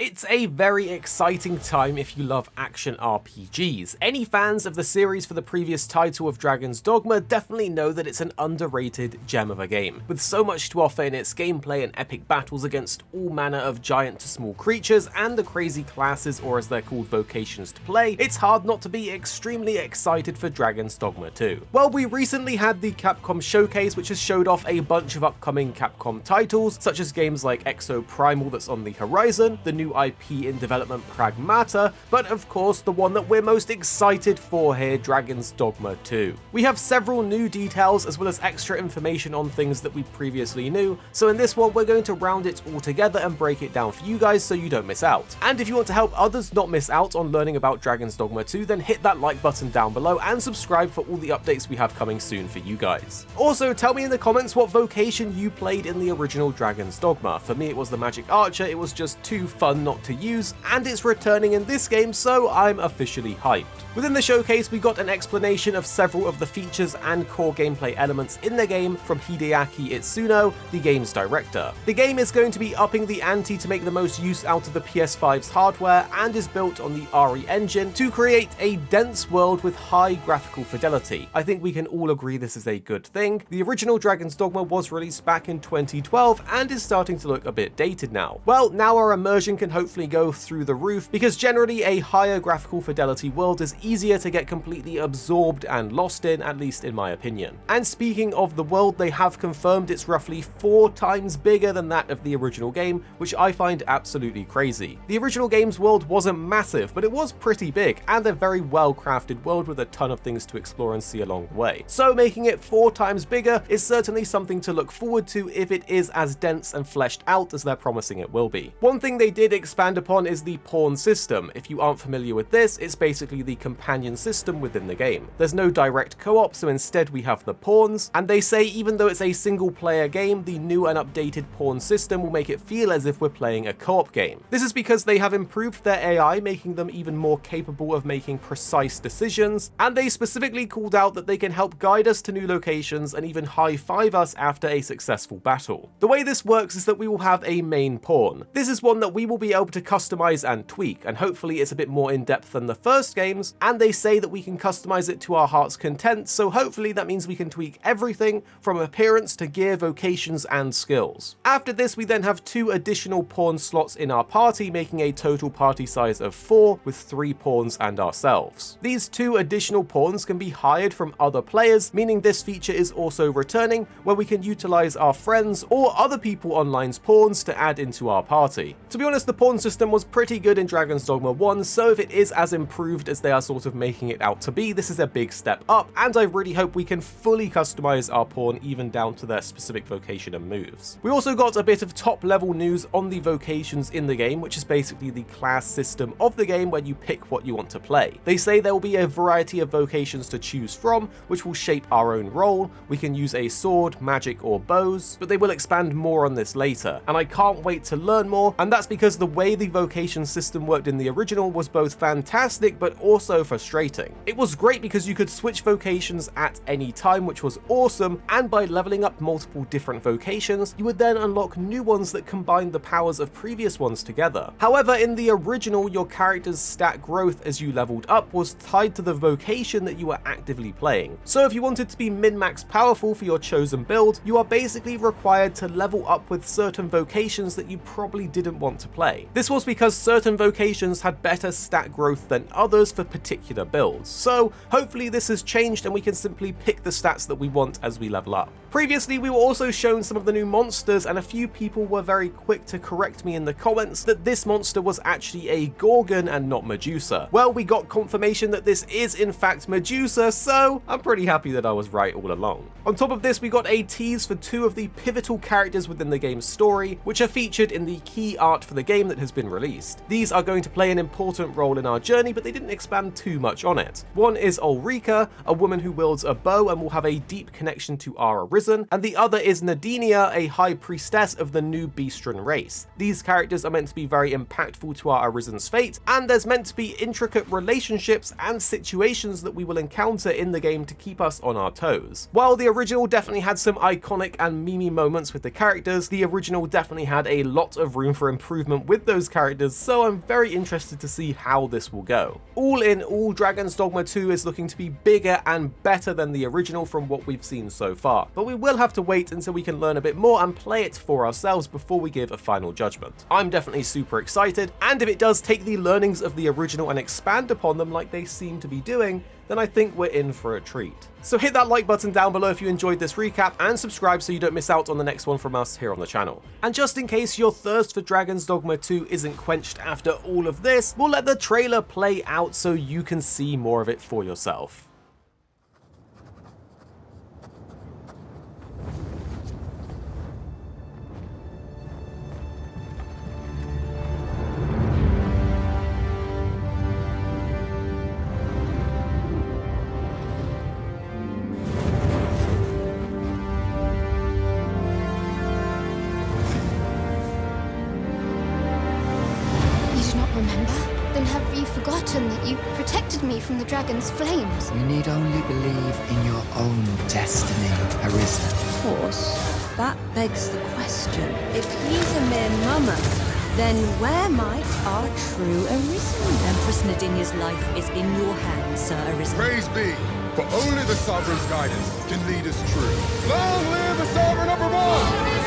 It's a very exciting time if you love action RPGs. Any fans of the series for the previous title of Dragon's Dogma definitely know that it's an underrated gem of a game. With so much to offer in its gameplay and epic battles against all manner of giant to small creatures and the crazy classes, or as they're called, vocations, to play, it's hard not to be extremely excited for Dragon's Dogma 2. Well, we recently had the Capcom showcase, which has showed off a bunch of upcoming Capcom titles, such as games like Exo Primal that's on the horizon, the new IP in development Pragmata, but of course the one that we're most excited for here, Dragon's Dogma 2. We have several new details as well as extra information on things that we previously knew, so in this one we're going to round it all together and break it down for you guys so you don't miss out. And if you want to help others not miss out on learning about Dragon's Dogma 2, then hit that like button down below and subscribe for all the updates we have coming soon for you guys. Also, tell me in the comments what vocation you played in the original Dragon's Dogma. For me it was the Magic Archer, it was just too fun not to use, and it's returning in this game, so I'm officially hyped. Within the showcase we got an explanation of several of the features and core gameplay elements in the game from Hideaki Itsuno, the game's director. The game is going to be upping the ante to make the most use out of the PS5's hardware and is built on the RE engine to create a dense world with high graphical fidelity. I think we can all agree this is a good thing. The original Dragon's Dogma was released back in 2012 and is starting to look a bit dated now. Well, now our immersion can hopefully go through the roof, because generally a higher graphical fidelity world is easier to get completely absorbed and lost in, at least in my opinion. And speaking of the world, they have confirmed it's roughly 4 times bigger than that of the original game, which I find absolutely crazy. The original game's world wasn't massive, but it was pretty big, and a very well crafted world with a ton of things to explore and see along the way. So making it 4 times bigger is certainly something to look forward to if it is as dense and fleshed out as they're promising it will be. One thing they did expand upon is the pawn system. If you aren't familiar with this, it's basically the companion system within the game. There's no direct co-op, so instead we have the pawns, and they say even though it's a single player game, the new and updated pawn system will make it feel as if we're playing a co-op game. This is because they have improved their AI, making them even more capable of making precise decisions, and they specifically called out that they can help guide us to new locations and even high-five us after a successful battle. The way this works is that we will have a main pawn. This is one that we will be able to customize and tweak, and hopefully it's a bit more in-depth than the first games, and they say that we can customize it to our heart's content, so hopefully that means we can tweak everything from appearance to gear, vocations, and skills. After this, we then have 2 additional pawn slots in our party, making a total party size of 4 with 3 pawns and ourselves. These 2 additional pawns can be hired from other players, meaning this feature is also returning, where we can utilize our friends or other people online's pawns to add into our party. To be honest, the pawn system was pretty good in Dragon's Dogma 1, so if it is as improved as they are sort of making it out to be, this is a big step up, and I really hope we can fully customize our pawn even down to their specific vocation and moves. We also got a bit of top level news on the vocations in the game, which is basically the class system of the game where you pick what you want to play. They say there will be a variety of vocations to choose from, which will shape our own role. We can use a sword, magic, or bows, but they will expand more on this later, and I can't wait to learn more, and that's because the way the vocation system worked in the original was both fantastic but also frustrating. It was great because you could switch vocations at any time, which was awesome, and by leveling up multiple different vocations, you would then unlock new ones that combined the powers of previous ones together. However, in the original, your character's stat growth as you leveled up was tied to the vocation that you were actively playing. So if you wanted to be min-max powerful for your chosen build, you are basically required to level up with certain vocations that you probably didn't want to play. This was because certain vocations had better stat growth than others for particular builds. So hopefully this has changed and we can simply pick the stats that we want as we level up. Previously, we were also shown some of the new monsters, and a few people were very quick to correct me in the comments that this monster was actually a Gorgon and not Medusa. Well, we got confirmation that this is in fact Medusa, so I'm pretty happy that I was right all along. On top of this, we got a tease for 2 of the pivotal characters within the game's story, which are featured in the key art for the game that has been released. These are going to play an important role in our journey, but they didn't expand too much on it. One is Ulrika, a woman who wields a bow and will have a deep connection to our Arisen, and the other is Nadinia, a high priestess of the new Beastren race. These characters are meant to be very impactful to our Arisen's fate, and there's meant to be intricate relationships and situations that we will encounter in the game to keep us on our toes. While the original definitely had some iconic and memey moments with the characters, the original definitely had a lot of room for improvement with those characters, so I'm very interested to see how this will go. All in all, Dragon's Dogma 2 is looking to be bigger and better than the original from what we've seen so far, but we will have to wait until we can learn a bit more and play it for ourselves before we give a final judgment. I'm definitely super excited, and if it does take the learnings of the original and expand upon them like they seem to be doing, then I think we're in for a treat. So hit that like button down below if you enjoyed this recap, and subscribe so you don't miss out on the next one from us here on the channel. And just in case your thirst for Dragon's Dogma 2 isn't quenched after all of this, we'll let the trailer play out so you can see more of it for yourself. Then have you forgotten that you protected me from the dragon's flames? You need only believe in your own destiny, Arekkz. Of course, that begs the question. If he's a mere mummer, then where might our true Arisen? Empress Nadinia's life is in your hands, Sir Arisen. Praise be, for only the Sovereign's guidance can lead us true. Long live the Sovereign of Vermont!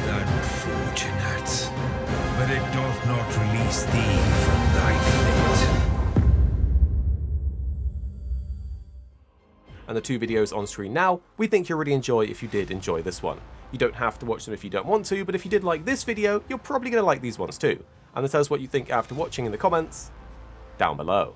Unfortunate, but it doth not release thee from thy fate. And the two videos on screen now, we think you'll really enjoy if you did enjoy this one. You don't have to watch them if you don't want to, but if you did like this video, you're probably going to like these ones too. And tell us what you think after watching in the comments down below.